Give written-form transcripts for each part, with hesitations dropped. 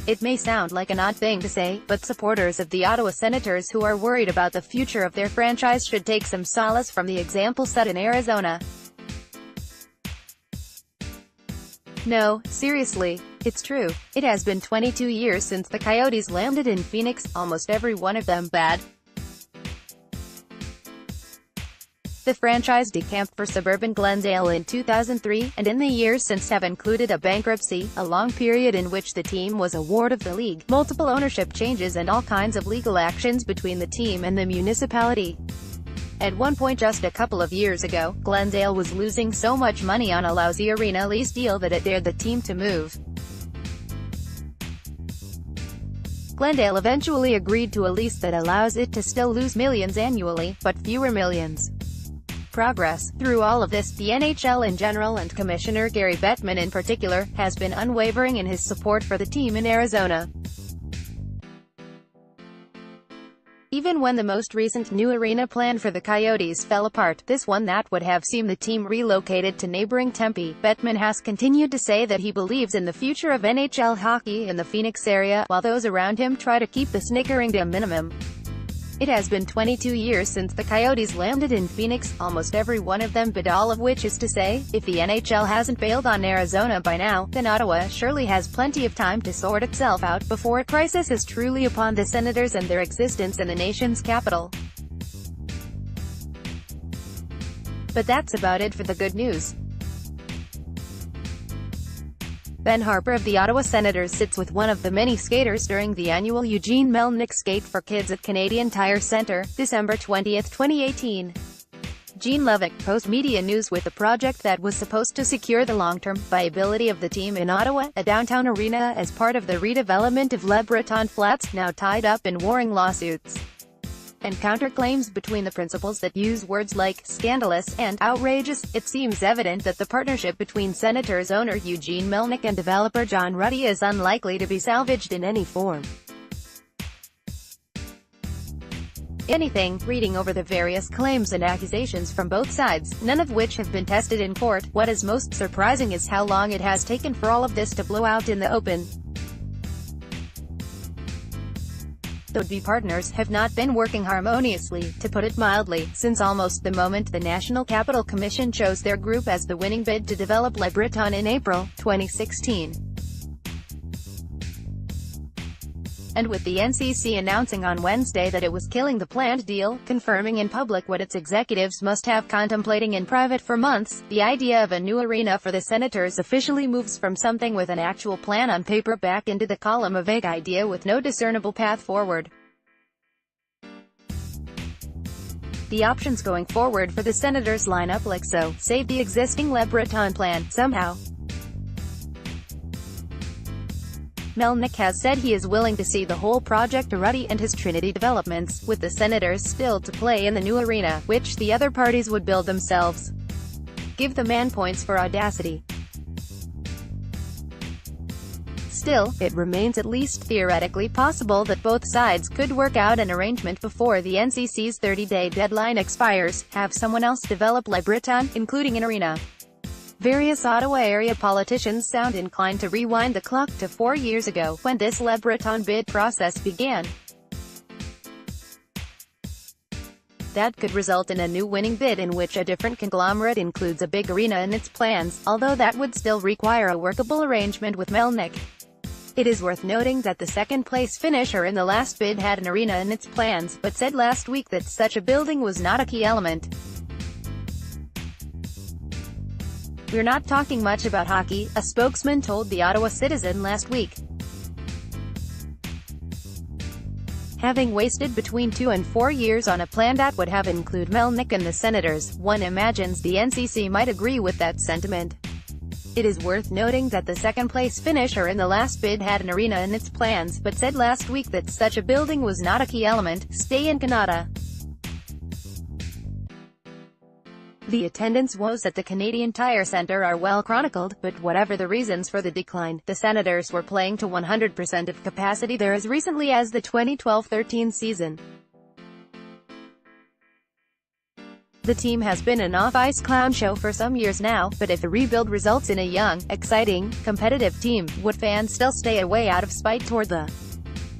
It may sound like an odd thing to say, but supporters of the Ottawa Senators who are worried about the future of their franchise should take some solace from the example set in Arizona. No, seriously. It's true. It has been 22 years since the Coyotes landed in Phoenix, almost every one of them bad. The franchise decamped for suburban Glendale in 2003, and in the years since have included a bankruptcy, a long period in which the team was a ward of the league, multiple ownership changes and all kinds of legal actions between the team and the municipality. At one point just a couple of years ago, Glendale was losing so much money on a lousy arena lease deal that it dared the team to move. Glendale eventually agreed to a lease that allows it to still lose millions annually, but fewer millions. Progress. Through all of this, the NHL in general and Commissioner Gary Bettman in particular, has been unwavering in his support for the team in Arizona. Even when the most recent new arena plan for the Coyotes fell apart, this one that would have seen the team relocated to neighboring Tempe, Bettman has continued to say that he believes in the future of NHL hockey in the Phoenix area, while those around him try to keep the snickering to a minimum. It has been 22 years since the Coyotes landed in Phoenix, almost every one of them, but all of which is to say, if the NHL hasn't bailed on Arizona by now, then Ottawa surely has plenty of time to sort itself out before a crisis is truly upon the Senators and their existence in the nation's capital. But that's about it for the good news. Ben Harper of the Ottawa Senators sits with one of the many skaters during the annual Eugene Melnyk Skate for Kids at Canadian Tire Centre, December 20, 2018. Gene Levick post media news with a project that was supposed to secure the long-term viability of the team in Ottawa, a downtown arena as part of the redevelopment of Le Breton Flats, now tied up in warring lawsuits and counterclaims between the principals that use words like scandalous and outrageous. It seems evident that the partnership between Senators owner Eugene Melnyk and developer John Ruddy is unlikely to be salvaged in any form. Reading over the various claims and accusations from both sides, none of which have been tested in court, what is most surprising is how long it has taken for all of this to blow out in the open. The would-be partners have not been working harmoniously, to put it mildly, since almost the moment the National Capital Commission chose their group as the winning bid to develop Le Breton in April 2016. And with the NCC announcing on Wednesday that it was killing the planned deal, confirming in public what its executives must have contemplating in private for months, the idea of a new arena for the Senators officially moves from something with an actual plan on paper back into the column of vague idea with no discernible path forward. The options going forward for the Senators line up like so, save the existing Le Breton plan, somehow. Melnyk has said he is willing to see the whole project to Ruddy and his Trinity developments, with the Senators still to play in the new arena, which the other parties would build themselves. Give the man points for audacity. Still, it remains at least theoretically possible that both sides could work out an arrangement before the NCC's 30-day deadline expires, have someone else develop Le Breton, including an arena. Various Ottawa area politicians sound inclined to rewind the clock to 4 years ago, when this Le Breton bid process began. That could result in a new winning bid in which a different conglomerate includes a big arena in its plans, although that would still require a workable arrangement with Melnyk. It is worth noting that the second-place finisher in the last bid had an arena in its plans, but said last week that such a building was not a key element. "We're not talking much about hockey," a spokesman told the Ottawa Citizen last week. Having wasted between 2 and 4 years on a plan that would have included Melnyk and the Senators, one imagines the NCC might agree with that sentiment. It is worth noting that the second-place finisher in the last bid had an arena in its plans, but said last week that such a building was not a key element. Stay in Canada. The attendance woes at the Canadian Tire Centre are well chronicled, but whatever the reasons for the decline, the Senators were playing to 100% of capacity there as recently as the 2012-13 season. The team has been an off-ice clown show for some years now, but if the rebuild results in a young, exciting, competitive team, would fans still stay away out of spite toward the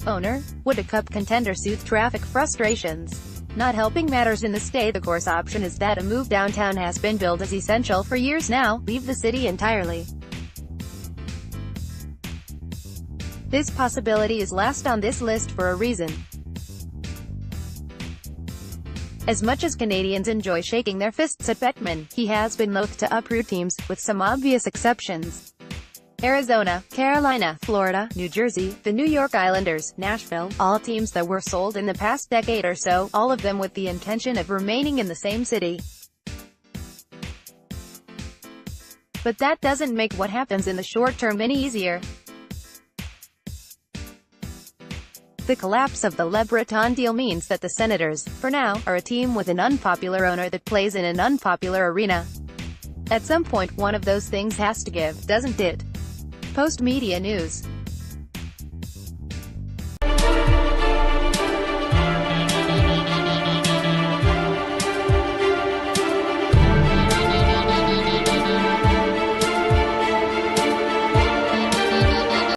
owner? Would a cup contender soothe traffic frustrations? Not helping matters in the stay-the-course option is that a move downtown has been billed as essential for years now. Leave the city entirely. This possibility is last on this list for a reason. As much as Canadians enjoy shaking their fists at Bettman, he has been loath to uproot teams, with some obvious exceptions. Arizona, Carolina, Florida, New Jersey, the New York Islanders, Nashville, all teams that were sold in the past decade or so, all of them with the intention of remaining in the same city. But that doesn't make what happens in the short term any easier. The collapse of the Le Breton deal means that the Senators, for now, are a team with an unpopular owner that plays in an unpopular arena. At some point one of those things has to give, doesn't it? Post Media News.